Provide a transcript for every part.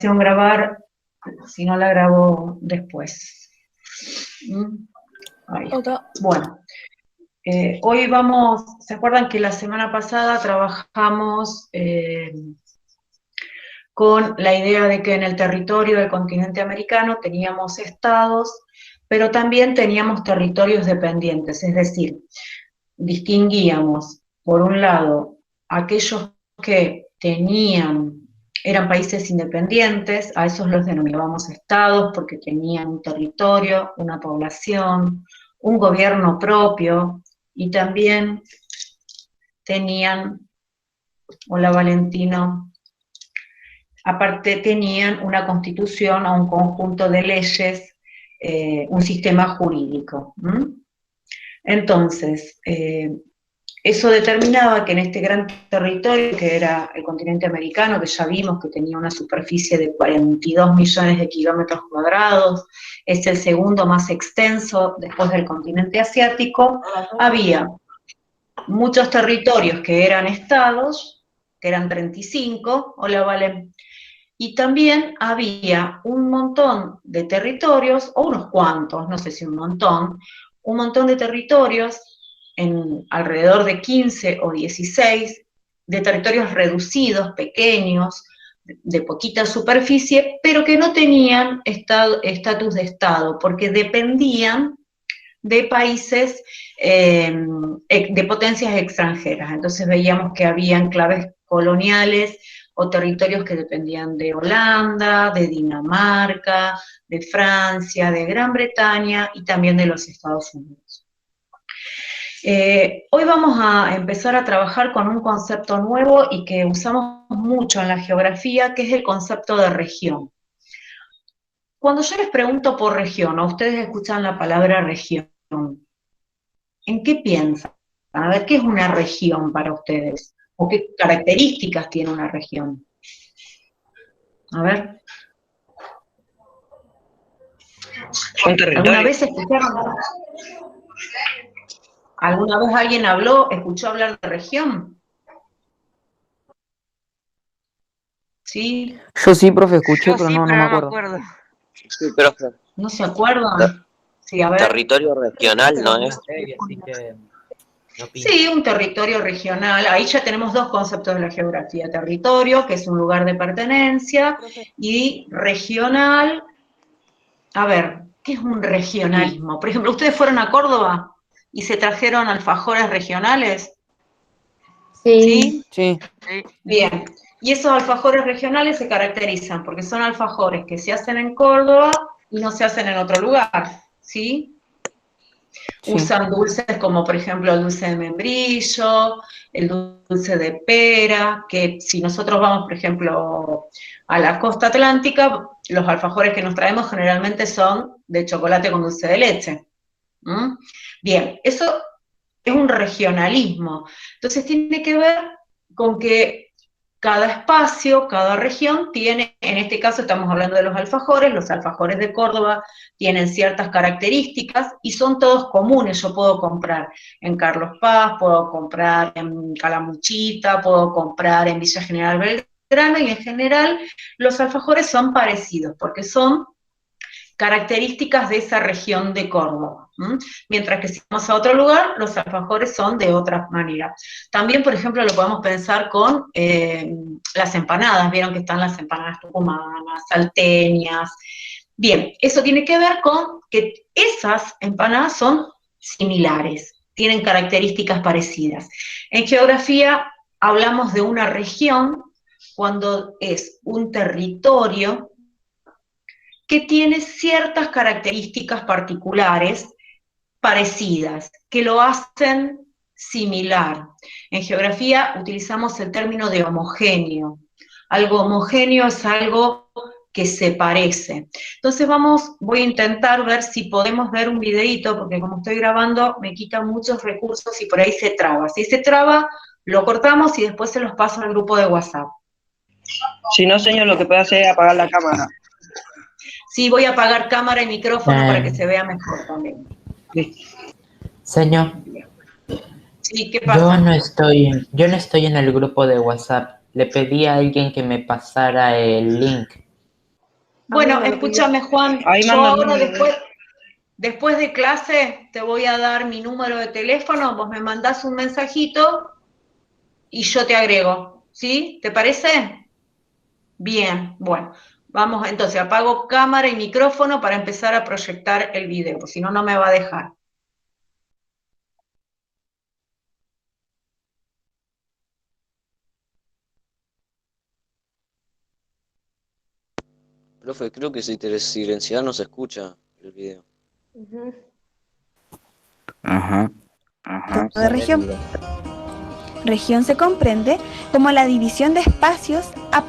grabar, si no la grabo después. Ahí. Bueno, hoy vamos, ¿se acuerdan que la semana pasada trabajamos con la idea de que en el territorio del continente americano teníamos estados, pero también teníamos territorios dependientes, es decir, distinguíamos, por un lado, aquellos que eran países independientes, a esos los denominábamos estados porque tenían un territorio, una población, un gobierno propio, y también tenían, hola Valentino, aparte tenían una constitución o un conjunto de leyes, un sistema jurídico. Entonces, eso determinaba que en este gran territorio, que era el continente americano, que ya vimos que tenía una superficie de 42 millones de kilómetros cuadrados, es el segundo más extenso después del continente asiático, había muchos territorios que eran estados, que eran 35, hola Valen, y también había un montón de territorios, o unos cuantos, no sé si un montón de territorios, alrededor de 15 o 16, de territorios reducidos, pequeños, de poquita superficie, pero que no tenían estatus de Estado, porque dependían de países, de potencias extranjeras. Entonces veíamos que había enclaves coloniales o territorios que dependían de Holanda, de Dinamarca, de Francia, de Gran Bretaña y también de los Estados Unidos. Hoy vamos a empezar a trabajar con un concepto nuevo y que usamos mucho en la geografía, que es el concepto de región. Cuando yo les pregunto por región, o ustedes escuchan la palabra región, ¿en qué piensan? A ver, ¿qué es una región para ustedes? ¿O qué características tiene una región? A ver. Un territorio. ¿Alguna vez escucharon? ¿Alguna vez alguien escuchó hablar de región? ¿Sí? Yo sí, profe, escuché, pero no me acuerdo. Sí, profe. ¿No se acuerdan? Sí, a ver. Territorio regional, ¿no es? Sí, un territorio regional. Ahí ya tenemos dos conceptos de la geografía. Territorio, que es un lugar de pertenencia, y regional. A ver, ¿qué es un regionalismo? Por ejemplo, ¿ustedes fueron a Córdoba y se trajeron alfajores regionales? Sí. ¿Sí? Bien. Y esos alfajores regionales se caracterizan porque son alfajores que se hacen en Córdoba y no se hacen en otro lugar, ¿sí? Sí. Usan dulces como, por ejemplo, el dulce de membrillo, el dulce de pera, que si nosotros vamos, por ejemplo, a la costa atlántica, los alfajores que nos traemos generalmente son de chocolate con dulce de leche. Bien, eso es un regionalismo. Entonces tiene que ver con que cada espacio, cada región tiene, en este caso estamos hablando de los alfajores de Córdoba tienen ciertas características y son todos comunes. Yo puedo comprar en Carlos Paz, puedo comprar en Calamuchita, puedo comprar en Villa General Belgrano, y en general los alfajores son parecidos porque son características de esa región de Córdoba. Mientras que si vamos a otro lugar, los alfajores son de otra manera. También, por ejemplo, lo podemos pensar con las empanadas. Vieron que están las empanadas tucumanas, salteñas. Bien, eso tiene que ver con que esas empanadas son similares, tienen características parecidas. En geografía hablamos de una región cuando es un territorio que tiene ciertas características particulares parecidas, que lo hacen similar. En geografía utilizamos el término de homogéneo. Algo homogéneo es algo que se parece. Entonces voy a intentar ver si podemos ver un videíto, porque como estoy grabando me quitan muchos recursos y por ahí se traba. Si se traba, lo cortamos y después se los paso al grupo de WhatsApp. Si no, señor, lo que puede hacer es apagar la cámara. Sí, voy a apagar cámara y micrófono para que se vea mejor también. Señor. Sí, ¿qué pasa? Yo no estoy en el grupo de WhatsApp. Le pedí a alguien que me pasara el link. Bueno, escúchame, Juan, Ahí yo mando el ahora número. después de clase te voy a dar mi número de teléfono, vos me mandás un mensajito y yo te agrego, ¿sí? ¿Te parece? Bien, bueno, vamos, entonces apago cámara y micrófono para empezar a proyectar el video, si no, no me va a dejar. Profe, creo que si te silencias no se escucha el video. Ajá. De región. Región se comprende como la división de espacios a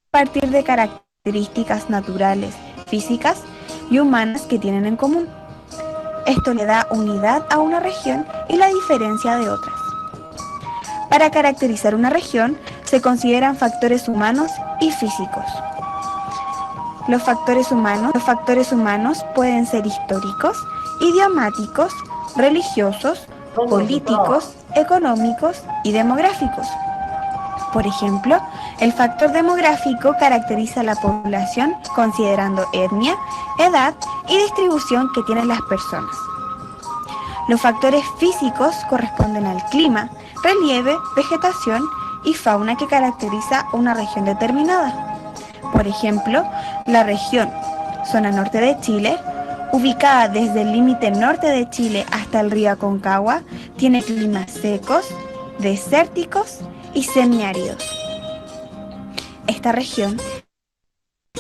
partir de características naturales, físicas y humanas que tienen en común. Esto le da unidad a una región y la diferencia de otras. Para caracterizar una región se consideran factores humanos y físicos. Los factores humanos pueden ser históricos, idiomáticos, religiosos, políticos, económicos y demográficos. Por ejemplo, el factor demográfico caracteriza la población considerando etnia, edad y distribución que tienen las personas. Los factores físicos corresponden al clima, relieve, vegetación y fauna que caracteriza una región determinada. Por ejemplo, la región zona norte de Chile, ubicada desde el límite norte de Chile hasta el río Aconcagua, tiene climas secos, desérticos y semiáridos. Esta región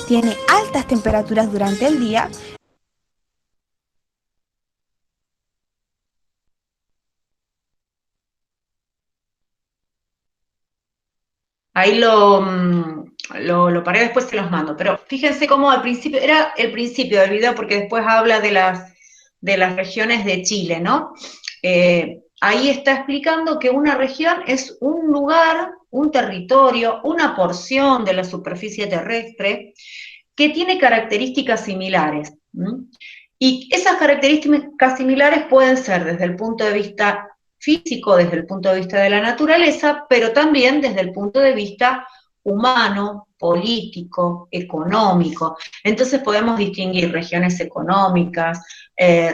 tiene altas temperaturas durante el día. Ahí lo paré, después se los mando, pero fíjense cómo al principio, era el principio del video porque después habla de las regiones de Chile, ¿no? Ahí está explicando que una región es un lugar, un territorio, una porción de la superficie terrestre que tiene características similares. Y esas características similares pueden ser desde el punto de vista físico, desde el punto de vista de la naturaleza, pero también desde el punto de vista humano, político, económico. Entonces podemos distinguir regiones económicas,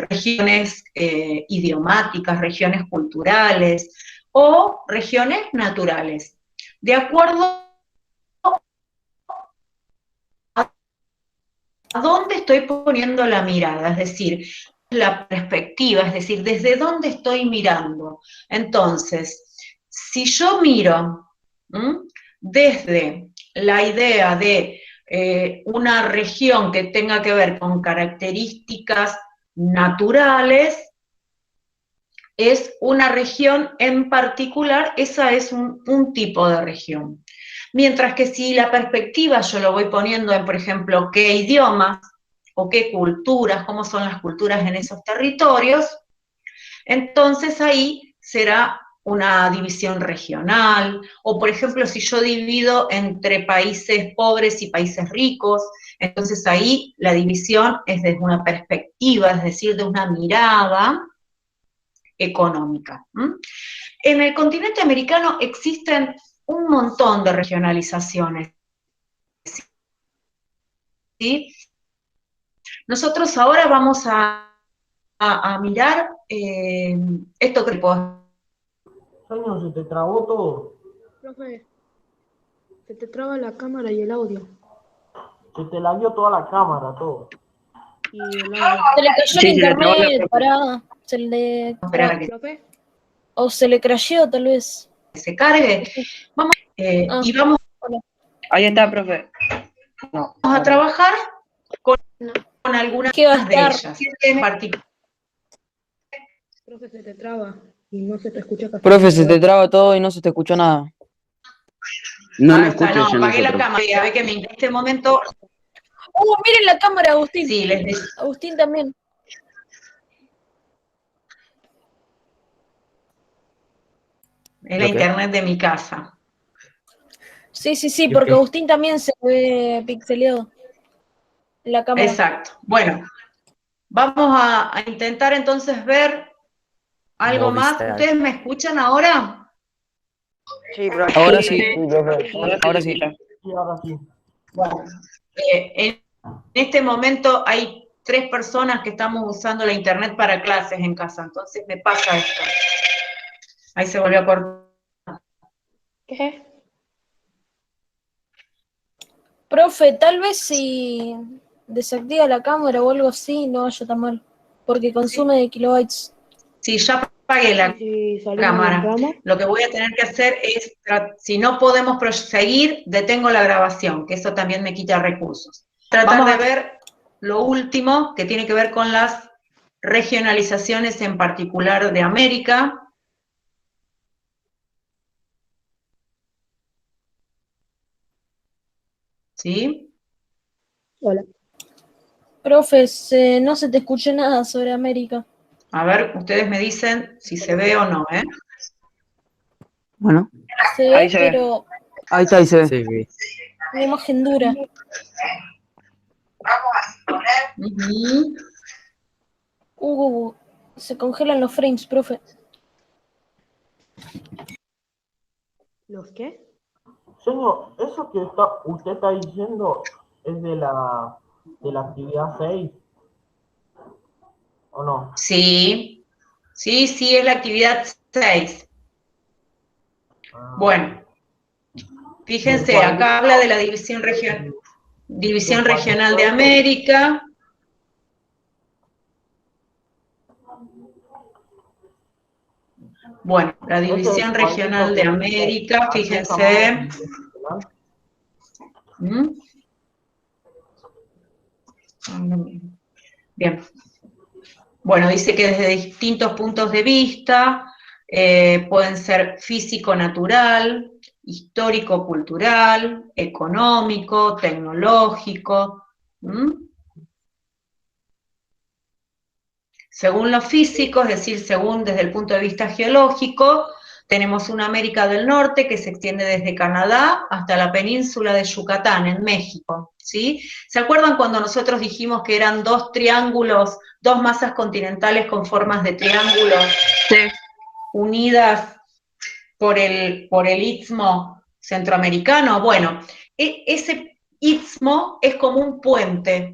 regiones idiomáticas, regiones culturales o regiones naturales. De acuerdo a dónde estoy poniendo la mirada, es decir, la perspectiva, es decir, desde dónde estoy mirando. Entonces, si yo miro desde la idea de una región que tenga que ver con características naturales, es una región en particular, esa es un tipo de región. Mientras que si la perspectiva yo lo voy poniendo en, por ejemplo, qué idiomas o qué culturas, cómo son las culturas en esos territorios, entonces ahí será una división regional, o por ejemplo, si yo divido entre países pobres y países ricos, entonces ahí la división es desde una perspectiva, es decir, de una mirada económica. En el continente americano existen un montón de regionalizaciones, ¿sí? Nosotros ahora vamos a mirar esto que Señor, se te trabó todo. Profe, se te traba la cámara y el audio. Se te la dio toda la cámara, todo. Y el audio. Se le cayó el internet, pará. Se le... esperar a que ¿Profe? O se le crasheó, tal vez. se cargue. Vamos, y vamos Ahí está, profe. No, a trabajar con algunas ¿Qué va a de estar? ellas. En particular. Profe, se te traba y no se te escucha casi. Profe, se te traba todo y no se te escuchó nada. No nos Está, escucha no, ya apagué la nosotros. cámara, a ver que en este momento, Miren la cámara, Agustín. sí, les decía. Agustín también. Es la internet de mi casa. Sí, porque Agustín también se ve pixeleado. La cámara. Exacto. Bueno, vamos a intentar entonces ver algo más. ¿Ustedes me escuchan ahora? Sí, profe. Ahora sí. Ahora sí. Sí, ahora sí. Bueno, en este momento hay 3 personas que estamos usando la internet para clases en casa, entonces me pasa esto. Ahí se volvió a cortar. ¿Qué? Profe, tal vez si desactiva la cámara o algo así, no vaya tan mal. Porque consume de kilobytes. Sí, ya apagué la Si salimos de cámara. cama, Lo que voy a tener que hacer es, si no podemos proseguir, detengo la grabación, que eso también me quita recursos. Tratar de ver lo último, que tiene que ver con las regionalizaciones en particular de América. ¿Sí? hola. Profe, no se te escuchó nada sobre América. A ver, ustedes me dicen si se ve o no, ¿eh? Bueno, Se ve, Ahí se ve. pero ahí está, ahí se ve. Sí. una imagen dura. Se congelan los frames, profe. ¿Los qué? Señor, eso que usted está diciendo es de la actividad 6, ¿o no? Sí, es la actividad 6. Bueno, fíjense, acá habla de la división regional de América. Bueno, la división regional de América, fíjense. Bien. Bueno, dice que desde distintos puntos de vista, pueden ser físico-natural, histórico-cultural, económico, tecnológico. Según los físicos, es decir, según desde el punto de vista geológico, tenemos una América del Norte que se extiende desde Canadá hasta la península de Yucatán, en México, ¿sí? ¿Se acuerdan cuando nosotros dijimos que eran 2 triángulos, 2 masas continentales con formas de triángulo, unidas por el istmo centroamericano? Bueno, ese istmo es como un puente,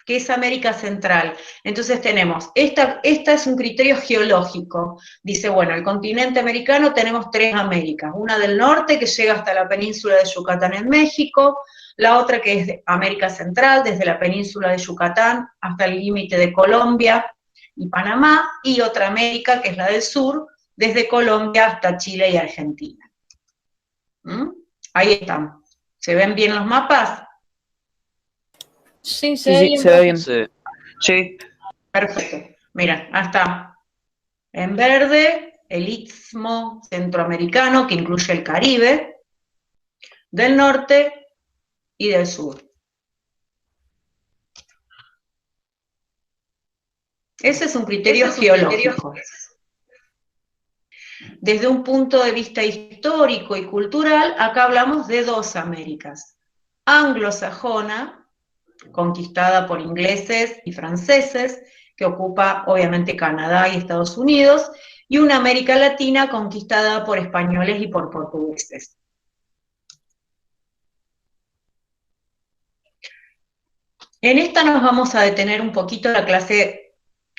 que es América Central. Entonces tenemos, esta es un criterio geológico. Dice, bueno, el continente americano tenemos 3 Américas, una del norte que llega hasta la península de Yucatán en México, la otra que es de América Central, desde la península de Yucatán hasta el límite de Colombia y Panamá, y otra América que es la del sur, desde Colombia hasta Chile y Argentina. Ahí están. ¿Se ven bien los mapas? Sí, se ve bien. Sí. Perfecto. Mira, hasta en verde el istmo centroamericano, que incluye el Caribe, del norte y del sur. Ese es un criterio geológico. Desde un punto de vista histórico y cultural, acá hablamos de 2 Américas. Anglosajona, conquistada por ingleses y franceses, que ocupa obviamente Canadá y Estados Unidos, y una América Latina conquistada por españoles y por portugueses. En esta nos vamos a detener un poquito la clase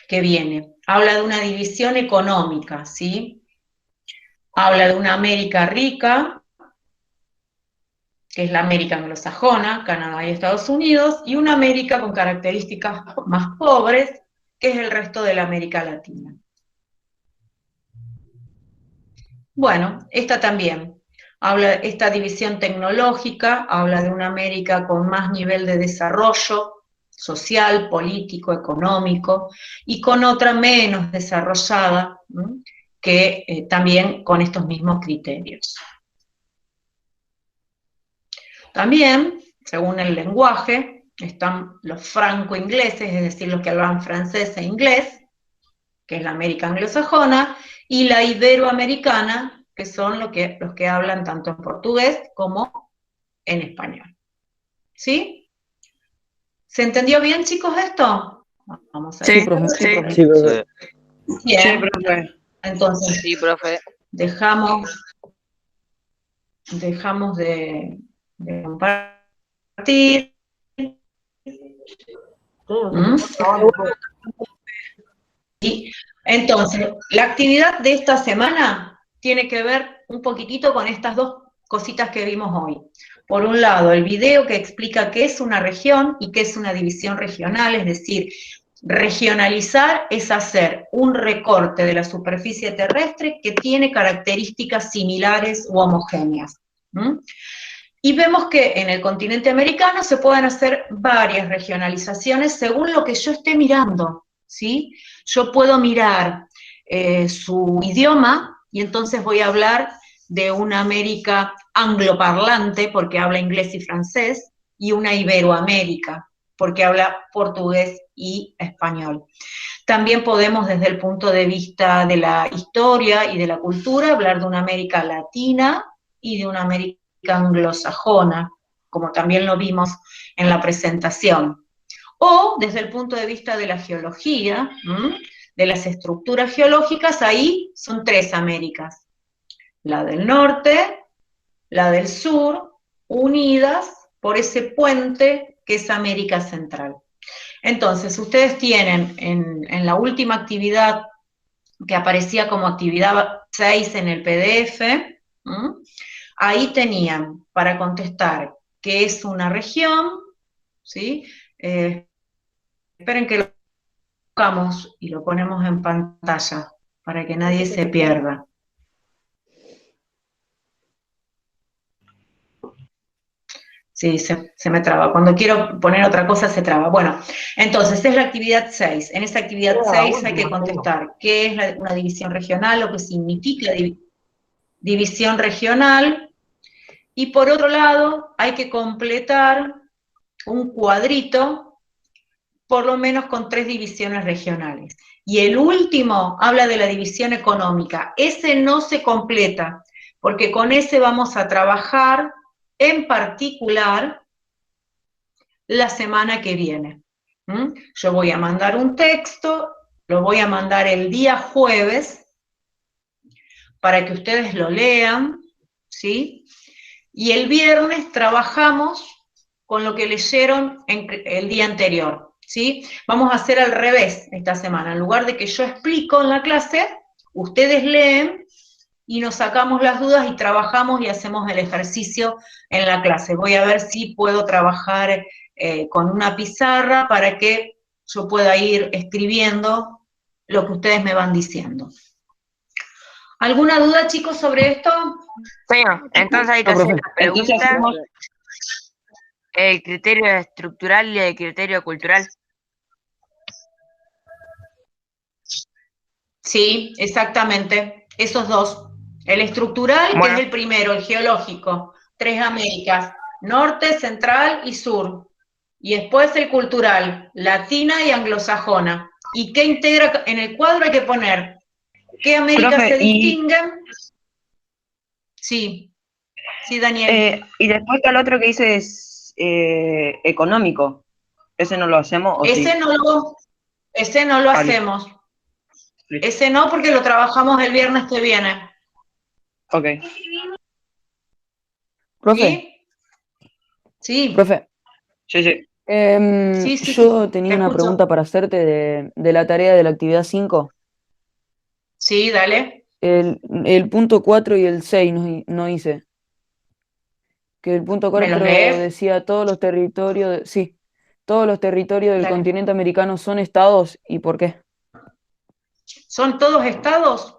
que viene. Habla de una división económica, ¿sí? Habla de una América rica, que es la América anglosajona, Canadá y Estados Unidos, y una América con características más pobres, que es el resto de la América Latina. Bueno, esta también, esta división tecnológica, habla de una América con más nivel de desarrollo social, político, económico, y con otra menos desarrollada, que también con estos mismos criterios. También, según el lenguaje, están los franco-ingleses, es decir, los que hablan francés e inglés, que es la América anglosajona, y la iberoamericana, que son los que hablan tanto en portugués como en español. ¿Sí? ¿Se entendió bien, chicos, esto? Vamos a ver. Sí, profe. Sí, profe. Bien. Sí, profe. Entonces, Sí, profe. dejamos de compartir. Señor, se me ¿Mm? está trabando todo. Y entonces, la actividad de esta semana tiene que ver un poquitito con estas dos cositas que vimos hoy. Por un lado, el video que explica qué es una región y qué es una división regional, es decir, regionalizar es hacer un recorte de la superficie terrestre que tiene características similares u homogéneas. ¿Mm? Y vemos que en el continente americano se pueden hacer varias regionalizaciones según lo que yo esté mirando, ¿sí? Yo puedo mirar su idioma y entonces voy a hablar de una América angloparlante, porque habla inglés y francés, y una Iberoamérica, porque habla portugués y español. También podemos, desde el punto de vista de la historia y de la cultura, hablar de una América latina y de una América anglosajona, como también lo vimos en la presentación. O, desde el punto de vista de la geología, de las estructuras geológicas, ahí son 3 Américas. La del norte, la del sur, unidas por ese puente que es América Central. Entonces, ustedes tienen en la última actividad que aparecía como actividad 6 en el PDF, ahí tenían para contestar qué es una región, ¿sí? Esperen que lo buscamos y lo ponemos en pantalla para que nadie se pierda. Sí, se me traba. Cuando quiero poner otra cosa se traba. Bueno, entonces es la actividad 6. En esa actividad 6 hay que contestar qué es una división regional, lo que significa división regional, y por otro lado hay que completar un cuadrito, por lo menos con 3 divisiones regionales. Y el último habla de la división económica. Ese no se completa, porque con ese vamos a trabajar en particular la semana que viene. Yo voy a mandar un texto, lo voy a mandar el día jueves, para que ustedes lo lean, ¿sí? Y el viernes trabajamos con lo que leyeron el día anterior, ¿sí? Vamos a hacer al revés esta semana. En lugar de que yo explico en la clase, ustedes leen y nos sacamos las dudas y trabajamos y hacemos el ejercicio en la clase. Voy a ver si puedo trabajar con una pizarra para que yo pueda ir escribiendo lo que ustedes me van diciendo. ¿Alguna duda, chicos, sobre esto? Señor, entonces hay que hacer la pregunta, el criterio estructural y el criterio cultural. Sí, exactamente, esos dos. El estructural, bueno, que es el primero, el geológico, 3 Américas, norte, central y sur. Y después el cultural, latina y anglosajona. ¿Y qué integra en el cuadro? Hay que poner qué Américas se distinguen. Sí, sí, Daniel. Y después está el otro que dice es económico. ¿Ese no lo hacemos? ¿O ese, sí? ese no lo hacemos. Sí. Ese no, porque lo trabajamos el viernes que viene. Ok. ¿Profe? Sí. ¿Profe? Sí, sí. Yo tenía una pregunta para hacerte de la tarea de la actividad 5. Sí, dale. El punto 4 y el 6 no hice. Que el punto 4 decía todos los territorios, sí, todos los territorios del continente americano son estados, ¿y por qué? ¿Son todos estados?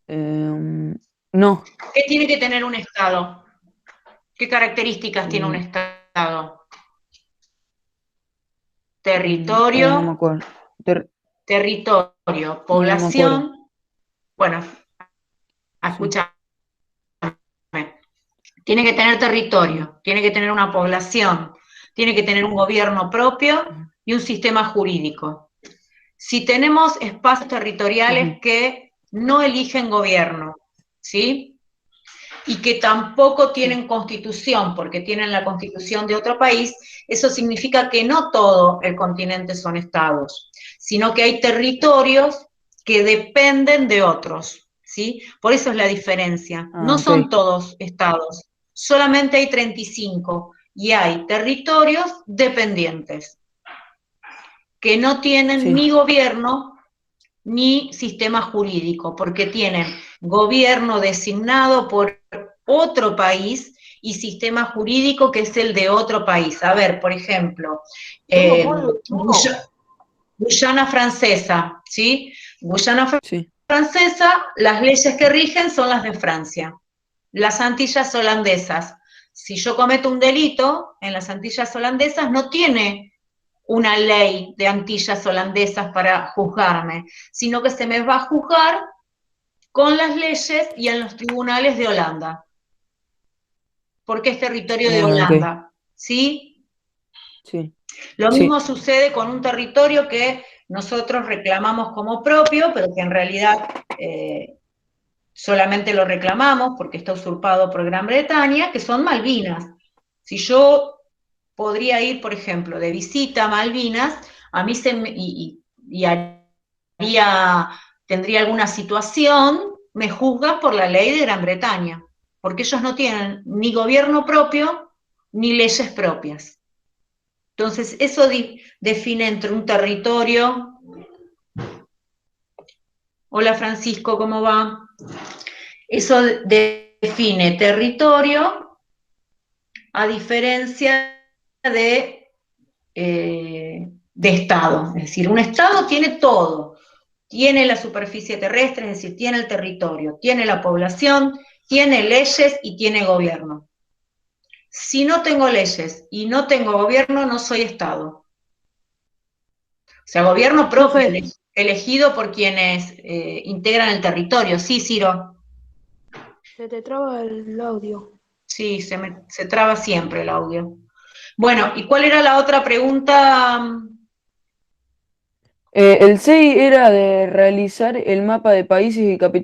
No. ¿Qué tiene que tener un estado? ¿Qué características tiene un estado? Territorio. No me acuerdo. Territorio, población. No bueno, escúchame. Tiene que tener territorio, tiene que tener una población, tiene que tener un gobierno propio y un sistema jurídico. Si tenemos espacios territoriales que no eligen gobierno, ¿sí? Y que tampoco tienen constitución, porque tienen la constitución de otro país, eso significa que no todo el continente son estados, sino que hay territorios que dependen de otros, ¿sí? Por eso es la diferencia. No son todos estados, solamente hay 35, y hay territorios dependientes, que no tienen ni gobierno ni sistema jurídico, porque tienen gobierno designado por otro país y sistema jurídico que es el de otro país. A ver, por ejemplo, Guyana Francesa, ¿sí? Guyana Francesa, las leyes que rigen son las de Francia. Las Antillas holandesas, si yo cometo un delito en las Antillas holandesas, no tiene una ley de Antillas holandesas para juzgarme, sino que se me va a juzgar con las leyes y en los tribunales de Holanda, porque es territorio de Holanda, ¿sí? Sí. Lo mismo sucede con un territorio que nosotros reclamamos como propio, pero que en realidad solamente lo reclamamos porque está usurpado por Gran Bretaña, que son Malvinas. Si yo podría ir, por ejemplo, de visita a Malvinas, a mí tendría alguna situación, me juzgan por la ley de Gran Bretaña, porque ellos no tienen ni gobierno propio ni leyes propias. Entonces, eso define entre un territorio... Hola Francisco, ¿cómo va? Eso define territorio a diferencia de Estado. Es decir, un Estado tiene todo. Tiene la superficie terrestre, es decir, tiene el territorio, tiene la población, tiene leyes y tiene gobierno. Si no tengo leyes y no tengo gobierno, no soy Estado. O sea, gobierno propio, elegido por quienes integran el territorio. Sí, Ciro. Se te traba el audio. Sí, se traba siempre el audio. Bueno, ¿y cuál era la otra pregunta? El 6 era de realizar el mapa de países y capitales